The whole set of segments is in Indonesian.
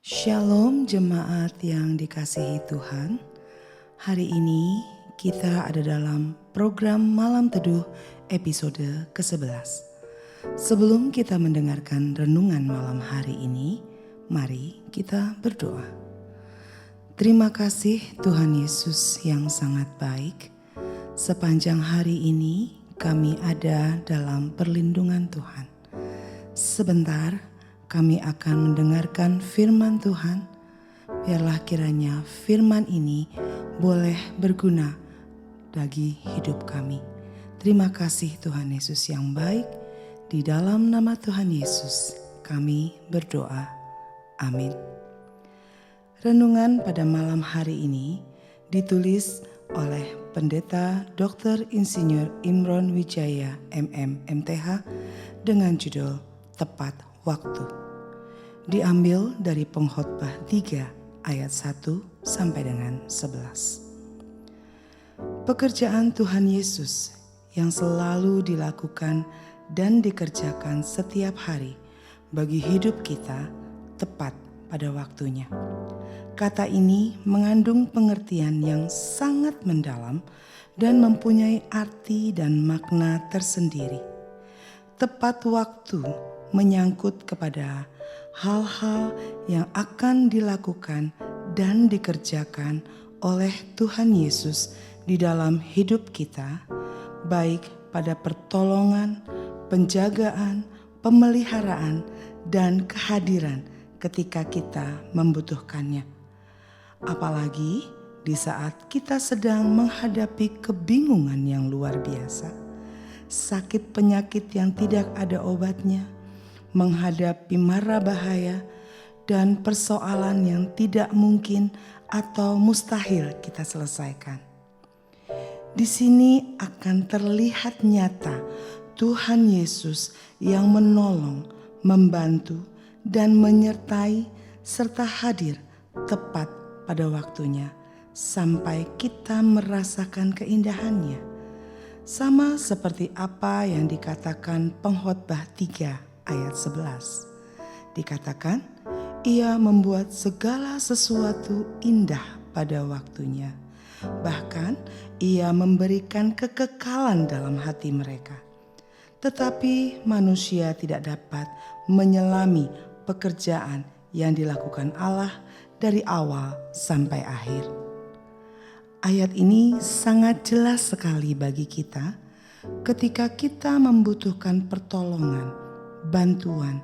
Shalom jemaat yang dikasihi Tuhan. Hari ini kita ada dalam program Malam Teduh episode ke-11. Sebelum kita mendengarkan renungan malam hari ini, mari kita berdoa. Terima kasih Tuhan Yesus yang sangat baik. Sepanjang hari ini kami ada dalam perlindungan Tuhan. Sebentar kami akan mendengarkan firman Tuhan. Biarlah kiranya firman ini boleh berguna bagi hidup kami. Terima kasih Tuhan Yesus yang baik. Di dalam nama Tuhan Yesus kami berdoa. Amin. Renungan pada malam hari ini ditulis oleh Pendeta Dr. Insinyur Imron Wijaya MM MTH dengan judul Tepat Waktu. Diambil dari Pengkhotbah 3 ayat 1 sampai dengan 11. Pekerjaan Tuhan Yesus yang selalu dilakukan dan dikerjakan setiap hari bagi hidup kita tepat pada waktunya. Kata ini mengandung pengertian yang sangat mendalam dan mempunyai arti dan makna tersendiri. Tepat waktu menyangkut kepada hal-hal yang akan dilakukan dan dikerjakan oleh Tuhan Yesus di dalam hidup kita, baik pada pertolongan, penjagaan, pemeliharaan, dan kehadiran ketika kita membutuhkannya. Apalagi di saat kita sedang menghadapi kebingungan yang luar biasa, sakit penyakit yang tidak ada obatnya, menghadapi mara bahaya dan persoalan yang tidak mungkin atau mustahil kita selesaikan. Di sini akan terlihat nyata Tuhan Yesus yang menolong, membantu, dan menyertai serta hadir tepat pada waktunya sampai kita merasakan keindahannya. Sama seperti apa yang dikatakan Pengkhotbah 3 ayat 11. Dikatakan, Ia membuat segala sesuatu indah pada waktunya. Bahkan Ia memberikan kekekalan dalam hati mereka. Tetapi manusia tidak dapat menyelami pekerjaan yang dilakukan Allah dari awal sampai akhir. Ayat ini sangat jelas sekali bagi kita ketika kita membutuhkan pertolongan, bantuan,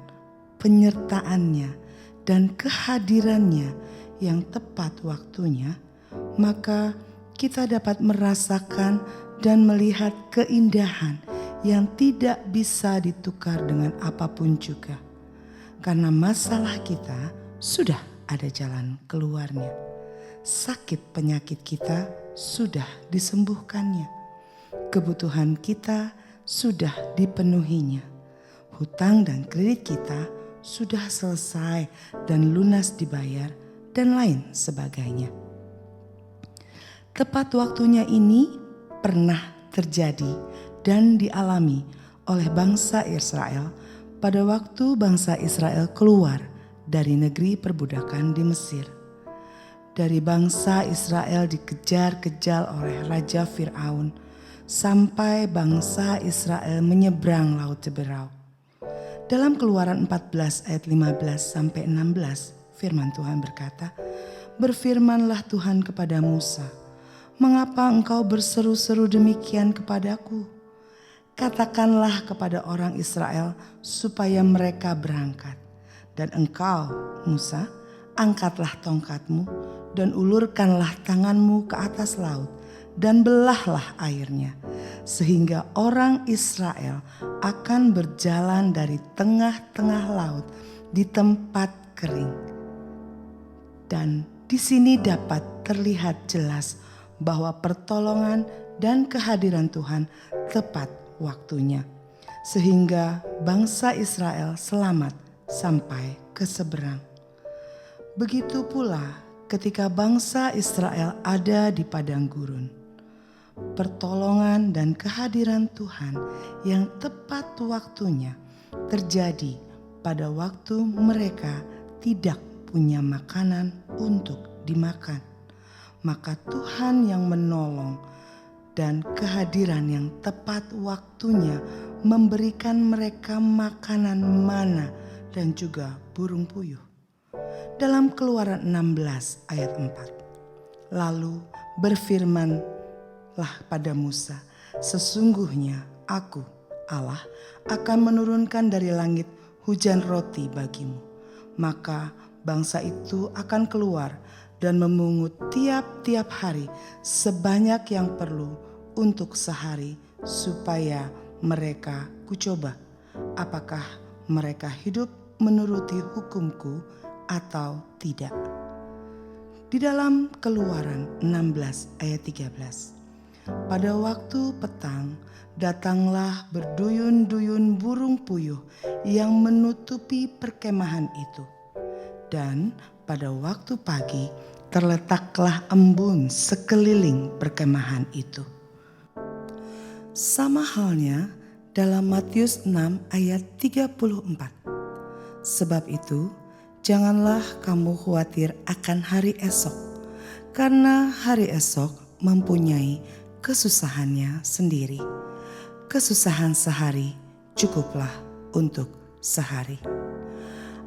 penyertaannya, dan kehadirannya yang tepat waktunya, maka kita dapat merasakan dan melihat keindahan yang tidak bisa ditukar dengan apapun juga. Karena masalah kita sudah ada jalan keluarnya. Sakit penyakit kita sudah disembuhkannya. Kebutuhan kita sudah dipenuhinya. Hutang dan kredit kita sudah selesai dan lunas dibayar dan lain sebagainya. Tepat waktunya ini pernah terjadi dan dialami oleh bangsa Israel pada waktu bangsa Israel keluar dari negeri perbudakan di Mesir. Dari bangsa Israel dikejar-kejar oleh Raja Fir'aun sampai bangsa Israel menyeberang Laut Teberau. Dalam Keluaran 14 ayat 15 sampai 16, firman Tuhan berkata, "Berfirmanlah Tuhan kepada Musa, mengapa engkau berseru-seru demikian kepadaku? Katakanlah kepada orang Israel supaya mereka berangkat. Dan engkau, Musa, angkatlah tongkatmu dan ulurkanlah tanganmu ke atas laut dan belahlah airnya, sehingga orang Israel akan berjalan dari tengah-tengah laut di tempat kering." Dan di sini dapat terlihat jelas bahwa pertolongan dan kehadiran Tuhan tepat waktunya, sehingga bangsa Israel selamat sampai ke seberang. Begitu pula ketika bangsa Israel ada di padang gurun. Pertolongan dan kehadiran Tuhan yang tepat waktunya terjadi pada waktu mereka tidak punya makanan untuk dimakan. Maka Tuhan yang menolong dan kehadiran yang tepat waktunya memberikan mereka makanan mana dan juga burung puyuh. Dalam Keluaran 16 ayat 4. Lalu berfirmanlah pada Musa, sesungguhnya aku, Allah, akan menurunkan dari langit hujan roti bagimu. Maka bangsa itu akan keluar dan memungut tiap-tiap hari sebanyak yang perlu untuk sehari, supaya mereka kucoba apakah mereka hidup menuruti hukumku atau tidak. Di dalam Keluaran 16 ayat 13. Pada waktu petang datanglah berduyun-duyun burung puyuh yang menutupi perkemahan itu. Dan pada waktu pagi terletaklah embun sekeliling perkemahan itu. Sama halnya dalam Matius 6 ayat 34. Sebab itu, janganlah kamu khawatir akan hari esok, karena hari esok mempunyai kesusahannya sendiri. Kesusahan sehari cukuplah untuk sehari.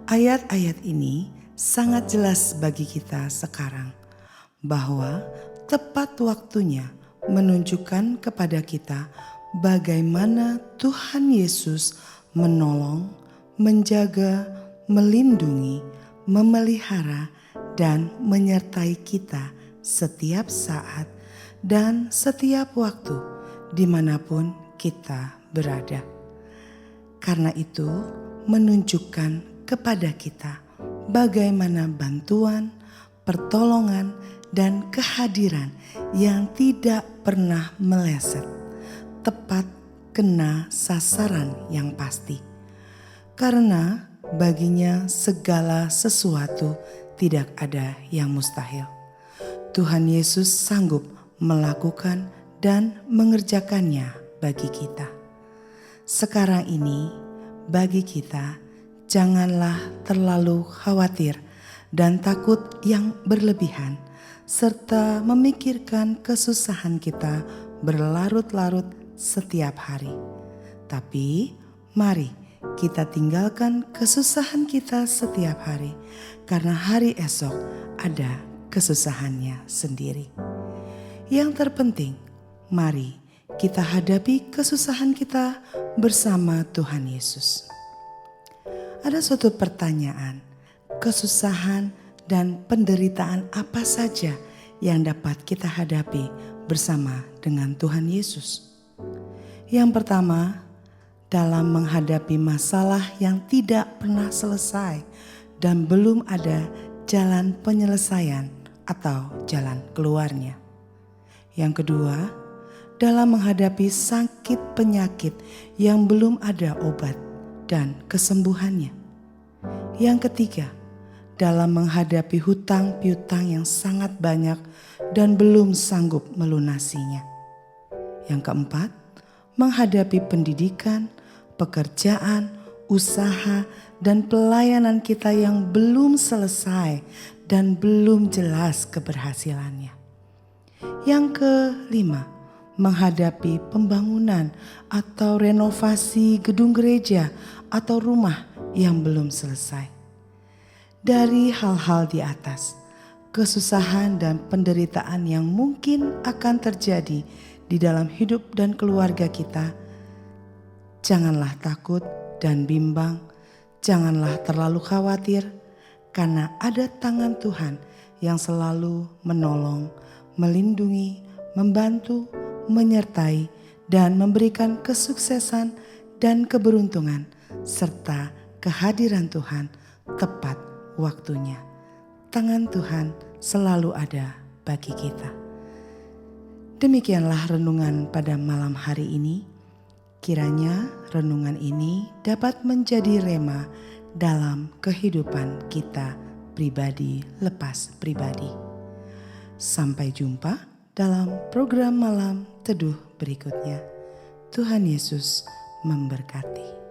Ayat-ayat ini sangat jelas bagi kita sekarang bahwa tepat waktunya menunjukkan kepada kita bagaimana Tuhan Yesus menolong, menjaga, melindungi, memelihara, dan menyertai kita setiap saat dan setiap waktu dimanapun kita berada. Karena itu menunjukkan kepada kita bagaimana bantuan, pertolongan, dan kehadiran yang tidak pernah meleset, tepat kena sasaran yang pasti. Karena baginya segala sesuatu tidak ada yang mustahil. Tuhan Yesus sanggup melakukan dan mengerjakannya bagi kita. Sekarang ini bagi kita, janganlah terlalu khawatir dan takut yang berlebihan, serta memikirkan kesusahan kita berlarut-larut setiap hari. Tapi mari kita tinggalkan kesusahan kita setiap hari, karena hari esok ada kesusahannya sendiri. Yang terpenting, mari kita hadapi kesusahan kita bersama Tuhan Yesus. Ada suatu pertanyaan, kesusahan dan penderitaan apa saja yang dapat kita hadapi bersama dengan Tuhan Yesus? Yang pertama, dalam menghadapi masalah yang tidak pernah selesai dan belum ada jalan penyelesaian atau jalan keluarnya. Yang kedua, dalam menghadapi sakit penyakit yang belum ada obat dan kesembuhannya. Yang ketiga, dalam menghadapi hutang piutang yang sangat banyak dan belum sanggup melunasinya. Yang keempat, menghadapi pendidikan, pekerjaan, usaha, dan pelayanan kita yang belum selesai dan belum jelas keberhasilannya. Yang kelima, menghadapi pembangunan atau renovasi gedung gereja atau rumah yang belum selesai. Dari hal-hal di atas, kesusahan dan penderitaan yang mungkin akan terjadi di dalam hidup dan keluarga kita, janganlah takut dan bimbang, janganlah terlalu khawatir, karena ada tangan Tuhan yang selalu menolong, melindungi, membantu, menyertai, dan memberikan kesuksesan dan keberuntungan, serta kehadiran Tuhan tepat waktunya. Tangan Tuhan selalu ada bagi kita. Demikianlah renungan pada malam hari ini. Kiranya renungan ini dapat menjadi rema dalam kehidupan kita pribadi lepas pribadi. Sampai jumpa dalam program Malam Teduh berikutnya. Tuhan Yesus memberkati.